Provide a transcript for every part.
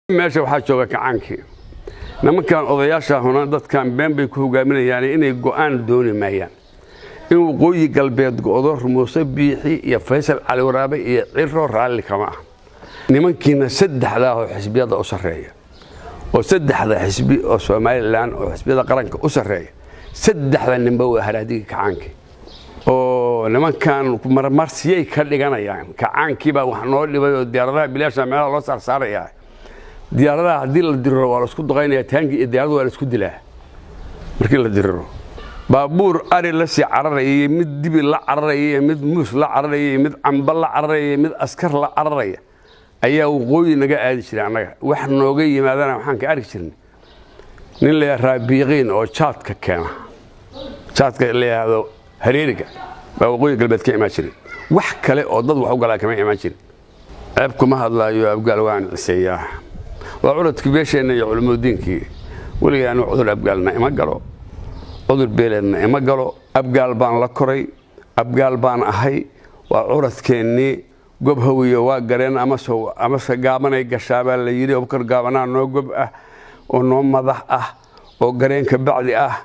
meesha waxaa jooga kacaankii nimankan odayaasha huna dadkan been bay ku hogaaminayaan inay go'aan dooni maayaan in waqooyi galbeed go'do Muuse Biixi iyo Faysal Cali Waraabe iyo Ciro raalli kama ah nimankiina saddexda oo xisbiyada u sareeya oo saddexda xisbi oo Soomaaliland oo xisbiyada qaranka u sareeya saddexda ninba waa haraadiga kacaankii oo nimankan marmarsiyay ka dhiganayaan kacaankii baa wax noo dhibay oo diyaaradaha bilaasha meel loo saarsaaraya diyaaradaha hadii la diro waa la isku daqaynaya taangi diyaaradu waa la isku dilaa markii la diro baabuur ari la si cararayay mid dibi la cararayay mid muus la cararayay mid camba la cararayay mid askar la cararayay ayaa waqooyi naga aadi jiray anaga wax nooga yimaadana waxaan ka arki jirnay nin la raabiqiin oo jaadka keena jaadka leeyahay hareeriga baa waqooyi galbeed ka imaan jiray wax kale oo dad wax u galaa kama imaan jirin ceeb kuma hadlaayo abgaal waan ciseeyaa waa curadka beesheena iyo culumadiinkii waligaan cudur abgaalna ima galo cudur beeleedna ima galo abgaal baan la koray abgaal baan ahay waa curadkeennii gob hawiyo waa gareen ama gaabanay gashaabaa la yiri oo kor gaabanaa noo gob ah oo noo madax ah oo gareenka bacdi ah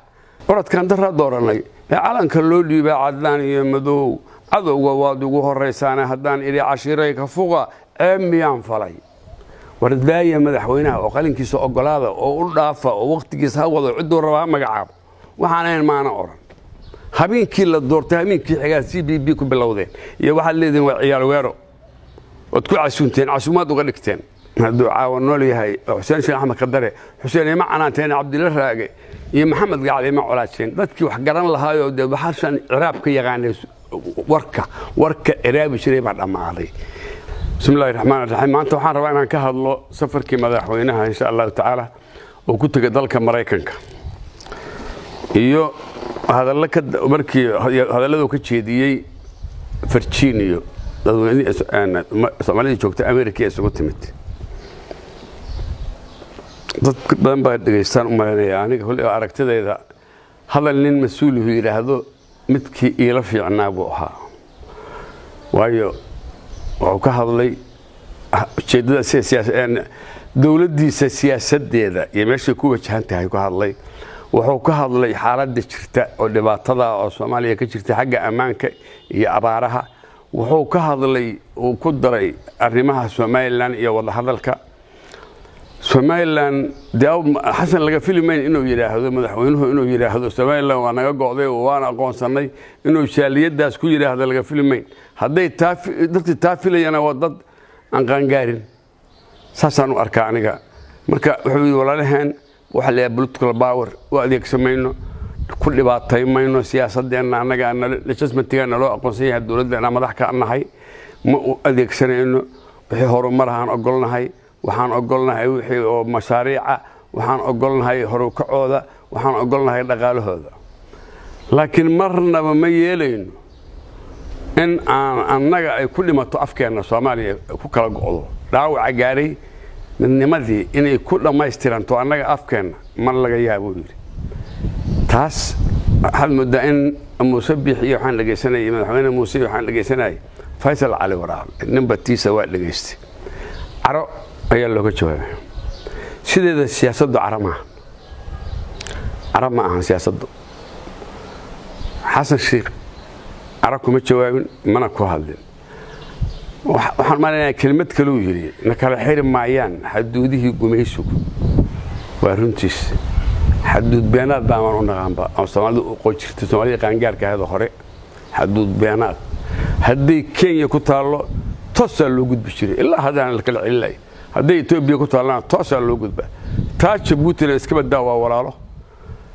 curadkan daraa dooranay calanka loo dhiibay cadlaan iyo madow cadowga waad ugu horeysaana haddaan idhi cashiiray ka fuqa miyaan falay wardaaya madaxweynaha oo qalinkiisa ogolaada oo u dhaafa oo waqtigiisa ha wado cidoo rabaa magacaab waxaan ahayn maana oran habeenkii la doortay habeenkii xigaa CBB ku bilowdeen iyo waxaad leedeen waa ciyaar weero oo ku casuunteen casuumaad uga dhigteen hadduu caawan nool yahay Xuseen Sheekh Axmed Qadare Xuseen ima canaanteen Cabdilla Raage iyo Maxamed Gacali ma colaadeen dadkii wax garan lahaayoo dad waxaan ciraab ka yaqaanay warka iraabi jiray baa dhamaaday بسم الله الرحمن الرحيم maanta waxaan rabaa inaan ka hadlo safarkii madaxweynaha insha Allah taala oo ku tagay dalka Mareykanka iyo markii hadalladu ka jeediyay Virginia dadweynaha Soomaaliya joogta America isugu timid dad badan baa dhageystaan u maleynaya aniga hol aragtidayda hadal nin mas'uul u yiraahdo midkii ila fiicnaa buu ahaa waayo wuxuu ka hadlay jeedada siyaasadda dawladdiisa siyaasadeeda iyo meesha ku wajahan tahay ku hadlay wuxuu ka hadlay xaaladda jirta oo dhibaatada oo Soomaaliya ka jirta xagga ammaanka iyo abaaraha wuxuu ka hadlay oo ku daray arrimaha Soomaaliland iyo wada hadalka Soomaaliland xasan laga filmayn inuu yiraahdo madaxweynuhu inuu yiraahdo Soomaaliland waa naga go'day oo waan aqoonsanay inuu shaaliyadaas ku yiraahdo laga filmayn hadday dadkii taafilayana waa dad aan qaangaarin saasaan u arkaa aniga marka wuxuu walaalahan waxa la political power oo adeegsamayno ku dhibaataymayno siyaasadeena anaga legislative loo aqoonsan yahay dawladda madax ka nahay ma adeegsanayno wixii horumarahan ogolnahay waxaan ogolnahay wixii oo mashaariica waxaan ogolnahay horukacooda waxaan ogolnahay dhaqaalahooda laakiin marnaba ma yeelayno in annaga ay ku dhimato afkeena Soomaaliya ku kala go'do dhaawac gaaray midnimadii inay ku dhameystiranto annaga afkeena mar laga yaabo yiri taas hal muddo in Muuse Biixi waxaan dhageysanay madaxweyne Muuse waxaan dhageysanay Faysal Cali Waraabe ninbatiisa waa dhageystay caro ayaa looga jawaabay sideeda siyaasaddu carama aha siyaasaddu Xasan Sheekh أراكم الجوابين ما نكو هذين وحن ما كلمة كلو يري نكال حرم معيان حدوده قميسك وارنتيس حدود بيانات دامر ونغامبا أو سوالي قوشت سوالي قانجار كهذا خري حدود بيانات هدي كين يكتالو توصل له قد بشري إلا هذا أنا لك العلاي هدي توب يكتالو توصل له قد به تاج بوتي الاسكبة دوا وراله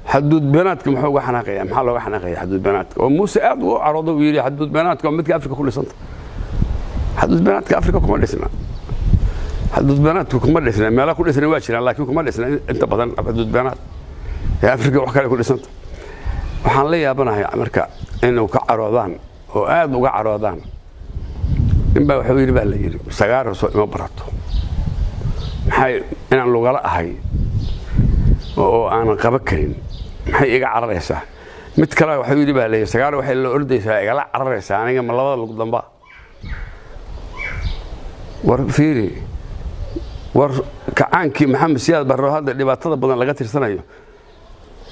حدود بناتكم حقوق حناقية محل حناقية حدود بناتكم وموسى أبو عرضوا ويري حدود بناتكم مثل أفريقيا كل سنة حدود بناتك أفريقيا كم سنة حدود بناتكم كم سنة ما لا كل سنة واشرة لكن كم سنة أنت بدن حدود بنات يا أفريقيا وحكي كل سنة وحن لي يا بنا يا أمريكا إنه كعرضان وآد وكعرضان إن بقى حبيبي بقى اللي يجري سجارة وسوق ما براته هاي إن اللغة هاي وأنا قبكرين maxay iga cararaysaa mid kale waxa uu yiri baa sagaal waxa la ordaysaa iga la cararaysaa aniga ma labada lug damba war fiiri war kacaankii maxamed siyaad barro hadda dhibaatada badan laga tirsanayo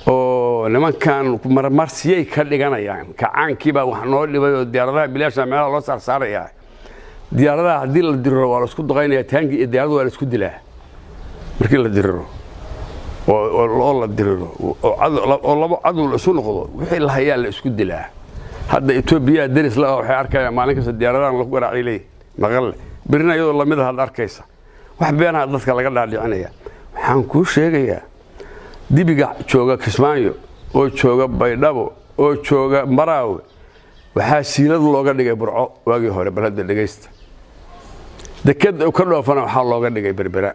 oo nimankan marmarsiyay ka dhiganayaan kacaankii baa wax noo dhibay oo diyaaradaha bilaasha meelaha loo saarsaarayaa diyaaradaha haddii la diriro waa la isku duqaynayaa taangii iyo diyaaradu waa la isku dilaa markii la diriro oo la diriro oo labo cadow la isu noqdo wixii la hayaa la isku dilaa hadda Itoobiya daris la waxay arkayaan maalin kasta diyaaradahan lagu garaacay maqal birina iyadoo lamid ah arkaysa wax beenaha dadka laga dhaadhicinaya waxaan ku sheegayaa dibiga jooga Kismaayo oo jooga Baydhabo oo jooga Maraawe waxa siilad looga dhigay Burco waagii hore balada dhageysta deked ka dhoofana waxa looga dhigay Berbera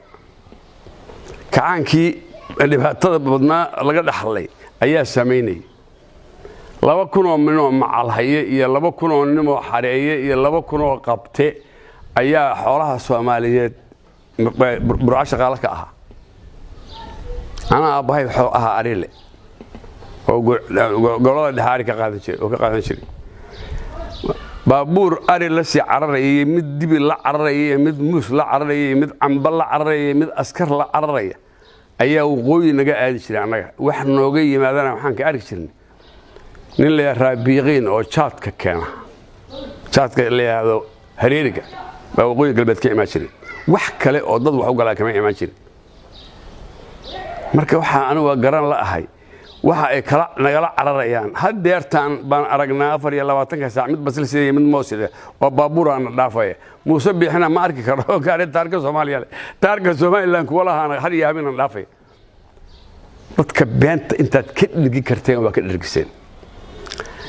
kacaankii dhibaatada badnaa laga dhaxlay ayaa sameynay 2,000 min oo macal haye iyo 2,000 nin oo xareeye iyo 2,000 oo qabte ayaa xoolaha Soomaaliyeed Burco shaqaale ka ah ana abahay wuxuu ahaa arile oo golada dhaxari ka qaadan jiray baabuur ari la si cararayay mid dibi la cararayay mid muus la cararayay mid camba la cararayay mid askar la cararaya ayaa waqooyi naga aadi jiray anaga wax nooga yimaadana waxaan ka arki jirnay nin la raabiqiin oo jaadka keena jaadka la yiraahdo hareeriga baa waqooyi galbeed ka imaan jiray wax kale oo dad wax u galaa kama imaan jirin marka waxa anigu garan la ahay waxa ay kala nagala cararayaan hadeertan baan aragnaa 24 saac mid basilsiye mid moosile oo baabuur aan dhaafay Muuse bixina ma arki karo gaari taarka Soomaaliland ku walaha har iyo habeen dhaafay dadka beenta intaad ka dhigi karteen waa ka dhirgiseen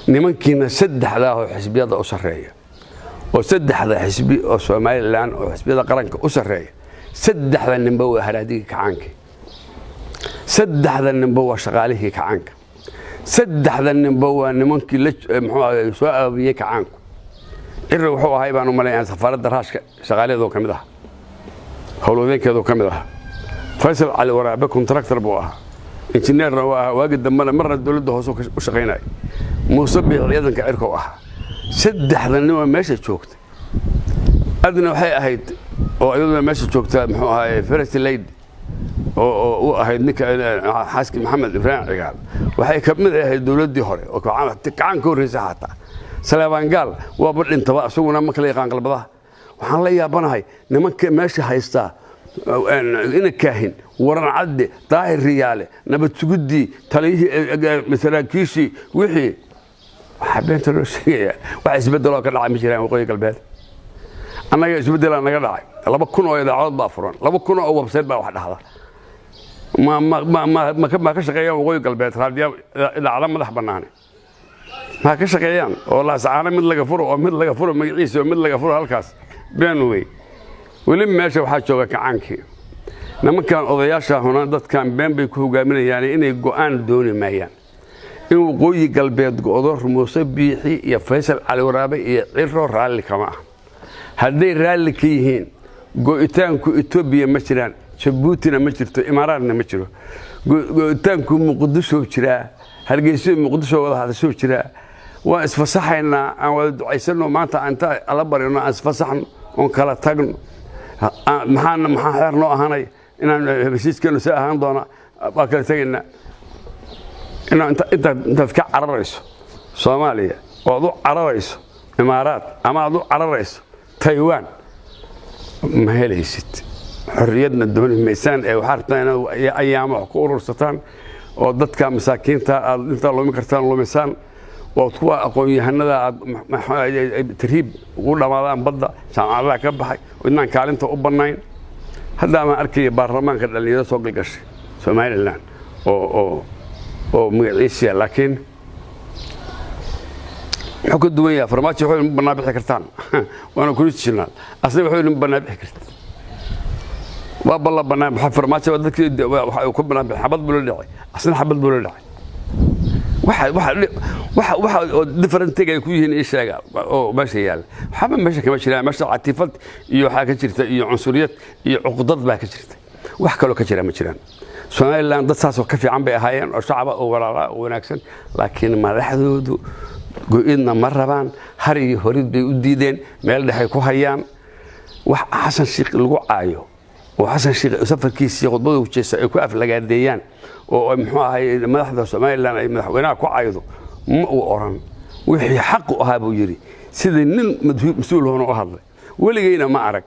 nimankiina saddexda oo xisbiyada u sareeya oo saddexda xisbi oo Soomaaliland oo xisbiyada qaranka u sareeya saddexda ninba waa haraadiga kacaanka saddexda ninba waa shaqaalihii kacaanka saddexda ninba waa nimankii la muxuu soo aabiyay kacaanku irra wuxuu ahay baan u maleeyay safaarada raashka shaqaaleedo kamid ah howlwadeenkeedu kamid ah Faisal Ali Waraabe contractor buu ahaa injineer waa waagi dambana marna dawladda hoos u shaqeynay Muuse ciidanka cirka ah saddexda nin waa meesha joogtay adna waxay ahayd oo iyaduna meesha joogtaa muxuu ahaa First Lady oo ahayd ninka xaaski Maxamed Ibrahim Cigaal waxay ka mid ahayd dawladdii hore oo kacaan ka horeysay hata Salaaban Gaal waa badhintaba asaguna ma kala yaqaan qalbadaha waxaan la yaabanahay nimanka meesha haysta ina kaahin waran cadde daahir riyaale nabad sugudii taliyihii masaraakiishi wixii waxa beenta loo sheegaya wax isbedelo ka dhacay ma jiraan waqooyi galbeed anaga isbedel naga dhacay 2,000 oo idaacadood baa furan 2,000 oo website baa wax dhaxda ma ka shaqeeyaan waqooyi galbeed raadiyo idaacada madax bannaan ma ka shaqeeyaan oo la saacana mid laga furo magaciisa oo mid laga furo halkaas beenway wali meesha waxa jooga kacaankii nimankan odayaasha hona dadkan been bay ku hogaaminayaan inay go'aan dooni maayaan in waqooyi galbeed go'do Muuse Biixi iyo Faisal Ali Waraabe iyo Cirro raalli kama ah hadday raalli ka yihiin go'itaanku Itoobiya ma jiraan Djibouti ma jirto Imaaraadna ma jiro go'itaanku Muqdisho jira Hargeysa Muqdisho wada hadasho jira waa isfasaxayna aan wada ducaysano maanta anta ala barino isfasaxno oo kala tagno maxaa xeer noo ahanay inaan heshiiskeennu si ahaan doona waa kala tagayna inta ka cararayso Soomaaliya oo aad u cararayso Imaaraad ama aad u cararayso Taiwan ma helaysid xorriyadna dooni meesaan ee waxartaan ayaamo ku urursataan oo dadka masaakiinta aad inta loomi kartaan loomisaan oo kuwa aqoon-yahanada tarhiib ugu dhamaadaan badda jaamacadaha ka baxay inaan kaalinta u banayn hadda ma arkay baarlamaanka dhalinyarada soo galgashay Soomaaliland oo magaciisa laakiin wuxuu ka duwan yahay farmaajo wuxuu banaa bixi kartaan waana ku jilnaa asna wuxuu banaa bixi kartaa waa balla banaa farmaajo dadkii waxa ku banaa bixi xabad buu leeyahay asna xabad buu leeyahay waxa different ay ku yihiin ee sheega oo meesha yaal waxba meesha kama jiraan meesha catiifad iyo waxa ka jirta iyo cunsuriyad iyo cuqdad baa ka jirta wax kale ka jira ma jiraan Soomaaliland dad saas oo ka fiican bay ahaayeen oo shacab oo walaala oo wanaagsan laakiin madaxdoodu go'idna ma rabaan hari horid bay u diideen meel dhaxay ku hayaan wax xasan sheekh lagu caayo وحسن شيخ سفر كيس يقضبه وجيس يكوف لقاديان ومحوها مدحده سوماليلاند ay madaxweynaha ku caydo ma uu oran wixii xaq u ahaa buu yiri sidii nin mas'uul hoon u hadlay waligayna ma arag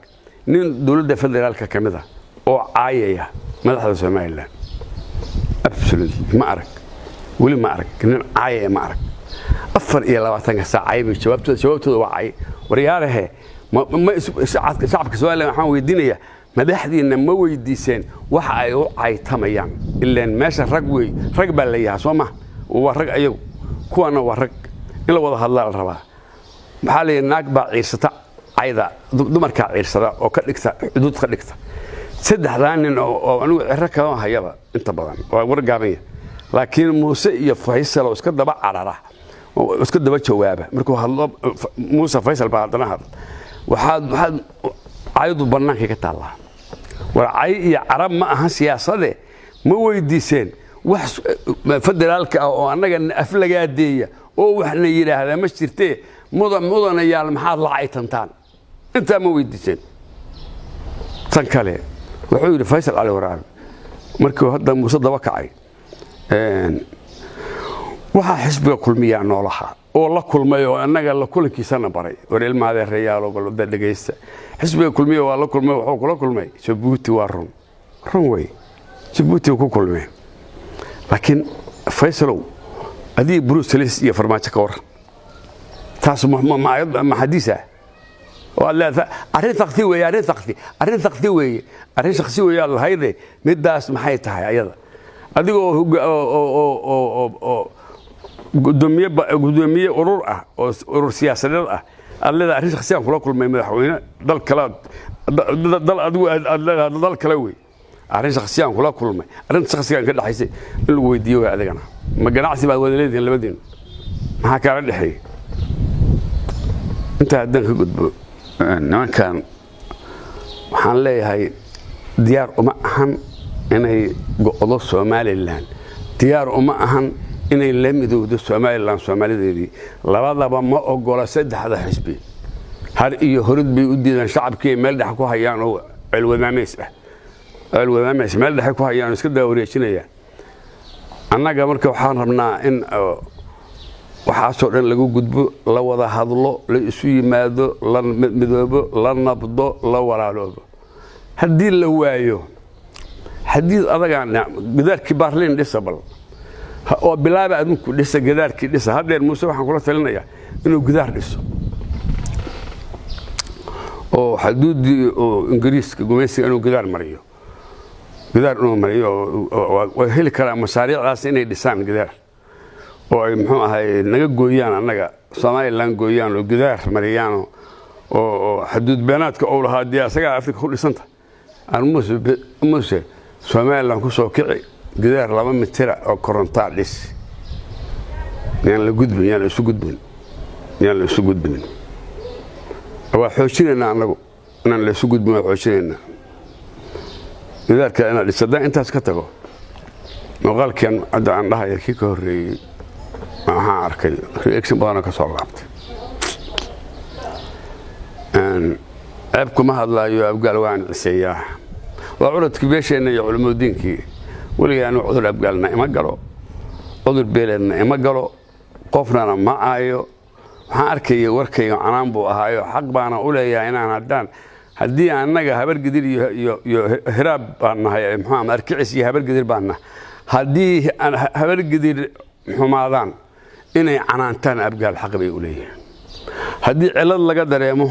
nin dawladda federaalka kamid ah oo caayaya madaxda Soomaaliland absolutely ma arag wali ma arag nin caayaya ma arag 24 saac ay jawaabtooda waa caay wariyaalaha ma shacabka Soomaaliland waxaan weydiinayaa madaxdiina ma weydiiseen waxa ay u caytamayaan ilaa meesha rag baa la yahay Soomaa waa rag ayagu kuwana waa rag in la wada hadlaa la rabaa maxaa la naag baa ciirsata cayda dumarka ciirsada oo ka dhigta xuduud ka dhigta saddexdaan nin oo anigu cirro ka hayaba inta badan waa wargaabaya laakiin Muuse iyo Faysal oo iska daba carara oo iska daba jawaaba markuu hadlo Muuse Faysal baa hadana hadal waxaad caydu bannaanka ka taala warcay iyo carab ma aha siyaasade ma weydiiseen wax federaalka oo anaga aflagaadeeya oo waxna yiraahdaa ma jirtee mudanayaal maxaad la caytantaan inta ma weydiiseen tan kale wuxuu yiri Faysal Ali Waraabe markii hadda Muuse daba kacay waxa xisbiga kulmiya noolaha oo la kulmay oo anaga la kulankiisana baray war ilmaade reeyaalo golada dhageysta xisbiga kulmiya waa la kulmay wuxuu kula kulmay Jabuuti waa run way Jabuuti ku kulmay laakiin Faysalow adii Bruce Willis iyo farmaajo ka war taas ma xadiisa wala arrin taqti way arrin shakhsi way Allah hayde midaas maxay tahay ayada adigoo gudoomiye urur ah oo urur siyaasadeed ah allada arrin shakhsiyan kula kulmay madaxweyne dal kale way arrin shakhsiyan kula kulmay arrin shakhsiyan ka dhaxaysay in lagu weydiiyo adigana ma ganacsi baad wada leedin labadeen maxaa kala dhaxay inta hadan ka gudbo nimankan waxaan leeyahay diyaar uma ahan inay go'do Soomaaliland diyaar uma ahan inay la midowdo Soomaaliland Soomaalideedii labadaba ma ogola saddexda xisbi har iyo horud bay u diidaan shacabkii meel dhex ku hayaan oo cilwadaameys meel dhex ku hayaan iska daawareejinaya annaga marka waxaan rabnaa in waxa soo dhan lagu gudbo la wada hadlo la isu yimaado la midoobo la nabdo la walaaloobo hadii la waayo hadii adagana gidaarkii Berlin dhisabal oo bilaaba adinku dhisa gidaarkii dhisa hadeer Muuse waxaan kula talinayaa inuu gidaar dhiso oo xuduudii oo Ingiriiska gumaysiga inuu gidaar mariyo oo heli kara mashaariicdaas inay dhisaan gidaar oo ay muxuu ahay naga gooyaan annaga Soomaaliland gooyaan oo gidaar mariyaan oo xuduud beenaadka oo lahaa diyaasada Afrika ku dhisanta aan Muuse Soomaaliland ku soo kici gidaar 2 mitir oo koronto dhis yaan la isu gudbin waa xoojinayna anagu inaan la isu gudbin xoojinayna gidaarka inaan dhisada intaas ka tago muuqaalkan hadda aan dhahay kii ka horeeyay waxaan arkay reaction badan ka soo laabtay abku ma hadlaayo abgaal waan ciseeyaa waa curadkii beesheena iyo culumadiinkii waligaan cudur abgaalna ima galo cudur beeleedna ima galo qofna ma aayo waxaan arkay warkayga canaan buu ahaayo xaq baana u leeyahay inaan haddii annaga habar gidir iyo hiraab baan nahay maxaa arkicis iyo habar gidir baan nahay haddii habar gidir xumaadaan inay canaantaan abgaal xaq bay u leeyahay haddii cilad laga dareemo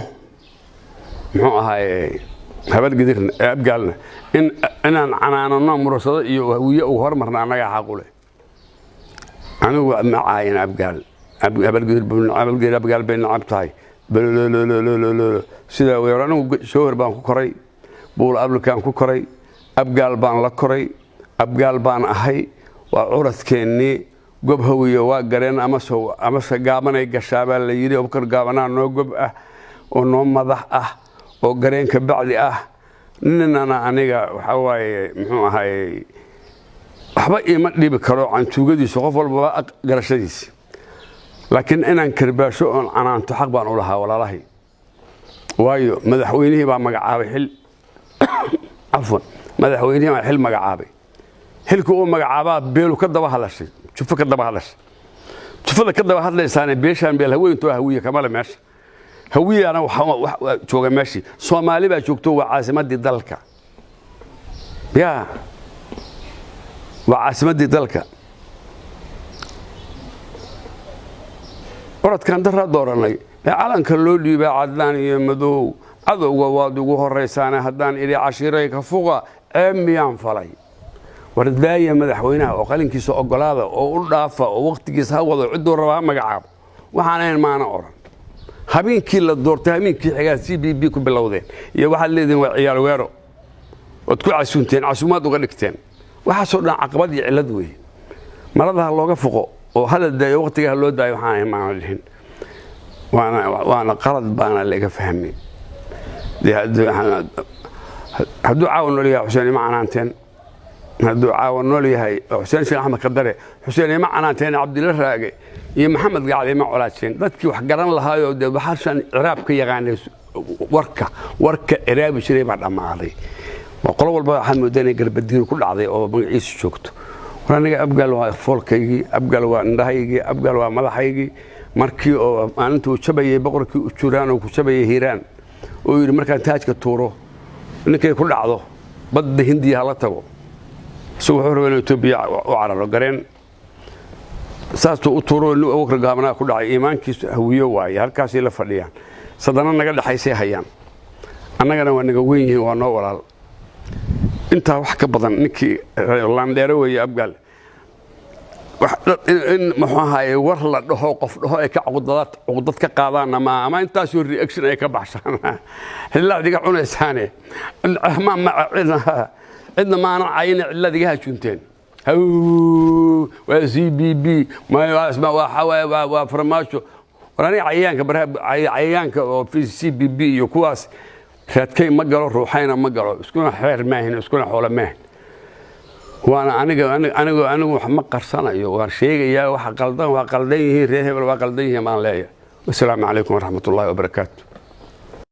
muxuu ahaay habar gidir abgaalna inaan canaanano murasado iyo hawiye uu hormarna annaga xaq u leh anigu ma caayin abgaal habar gidir abgaal bay nacab tahay sida weeraranu soo baan ku koray buul ablukaan ku koray abgaal baan la koray abgaal baan ahay waa curadkeennii gob hawiye waa gareen ama gaabanay gashaabaa la yiri oo kor gaabanaa noo gob ah oo noo madax ah oo gareenka bacdi ah ninana aniga waxa waaye muxuu ahay waxba ima dhibi karo cantuugadiisa qof walba garashadiisa laakiin inaan karbaasho oo canaanto xaq baan u lahaa walaalahay waayo madaxweynihii baa magacaabay xil عفوا مدحويني ما حل مقعابي حلكو أو مقعابات بيلو كدبا هلاشي شوف كدبا هلاشي شوف كدبا هلاشي أنا بيشان بيل هوية تو هوية كمال ماشي هوية أنا شوغا ماشي صومالي بقى شوكتو عاصمة دي دلكا يا وعاصمة دي دلكا ورد كان درا دوراني علن كلو ديبا عدلان iyo madow adowga waad ugu horeysana hadaan iri cashiray ka fuqa eemiyaan falay wardaaya madaxweynaha oo qalinkiisa ogolaada oo u dhaafa oo waqtigiisa wada cid uu rabaa magacaab waxaan maana oran habeenkii la doortay habeenkii xigaa CBB ku bilowdeen iyo waxa leedin waa ciyaar weero oo ku casuunteen casuumaad uga dhigteen waxa soo dhan caqabad iyo cilad weey marada looga fuqo oo hal daayo waqtiga loo daayo waxaan maana lihin وانا قرض بانا اللي فهمني هدو عاونوا لي حسين معنا انتين هدو عاونوا لي هاي حسين شيخ احمد قدري حسين معنا انتين عبد الله راقي يا محمد قاعد مع ولادشين ددكي wax garan lahayo de waxaan ciraabka yaqaanay warka ciraab shiray ma dhamaaday waqolo walba waxaan moodeenay garbadiir ku dhacday oo magaciisa joogto waraniga abgal waa foolkaygi abgal waa indhahaygi abgal waa madaxaygi markii oo maalintu jabayay boqorkii u jiraan oo ku jabayay Hiiraan oo yiri markaan taajka tuuro ninkay ku dhacdo badda Hindiya la tago soo wuxuu rabay Itoobiya oo cararo gareen saasto u tuuro inuu waqti gaabana ku dhacay iimaankiisu hawiyo waay halkaas la fadhiyaan sadana naga dhaxaysay hayaan annagana waa naga weyn yihiin waa noo walaal inta wax ka badan ninkii Landheero way abgal in maxaa war la dhaho qof dhaho ay ka cugdad ka qaadaan ama intaas oo reaction ay ka baxshaan ilaa diga cunaysaane cidna ma ana ayna ilaa diga hajunteen waa CBB ma asma waa farmaajo warani cayaanka oo CBB iyo kuwaas raadkay ma galo ruuxayna ma galo iskuna xeer maahin iskuna xoolo maahin وانا انا wax ma qarsanayo waan sheegayaa waxa qaldan waa qaldan yihiin reer hebel waa qaldan yihiin maan leeyahay wassalaamu calaykum waraxmatullaahi wabarakaatuh